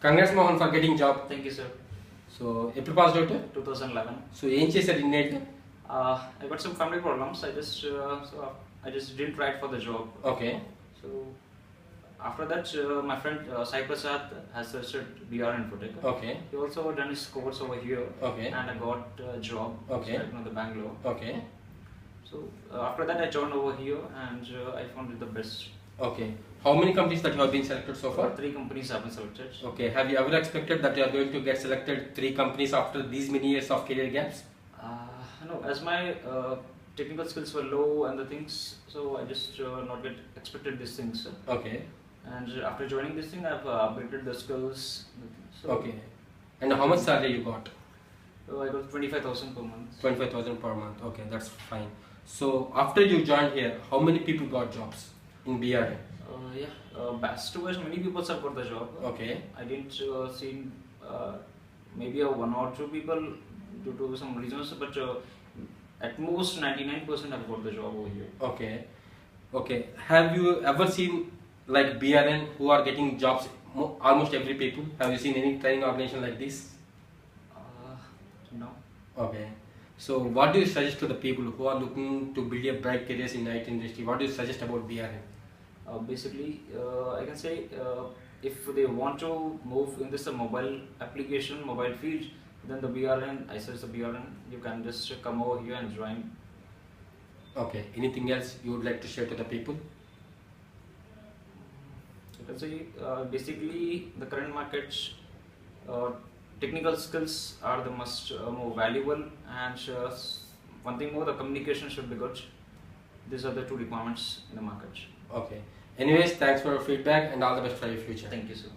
Congrats Mohan for getting job. Thank you, sir. So, ఎప్పుడు pass out? 2011. So ఏం చేశారు ఇన్నేళ్ళు? I got some family problems. I just didn't write for the job. Okay. So after that, my friend Sai Prasad has searched BR Infotech. Okay. He also done his course over here. Okay. And I got a job. Okay. In the Bangalore. Okay. So after that, I joined over here and I found it the best. Okay. How many companies that you have been selected so far? 3 companies have been selected. Okay. Have you ever expected that you are going to get selected 3 companies after these many years of career gaps? No, as my technical skills were low and the things, so I just not get expected these things. Okay. And after joining this thing, I've upgraded the skills. So Okay. And how much salary you got? I got 25,000 per month. 25,000 per month. Okay, that's fine. So after you joined here, how many people got jobs in BRN? Best to many people have got the job. Okay. I didn't see maybe 1 or 2 people due to some reasons, but at most 99% have got the job over here. Okay. Okay. Have you ever seen like BRN who are getting jobs? Almost every people. Have you seen any training organization like this? No. Okay. So what do you suggest to the people who are looking to build a bright careers in IT industry? What do you suggest about BRN? Basically, I can say if they want to move in this mobile application, mobile field, then the BRN, I suggest the BRN, you can just come over here and join. Okay. Anything else you would like to share to the people? You can say basically the current market, technical skills are the most more valuable, and one thing more, the communication should be good. These are the 2 requirements in the market. Okay. Anyways, thanks for your feedback and all the best for your future. Thank you, sir.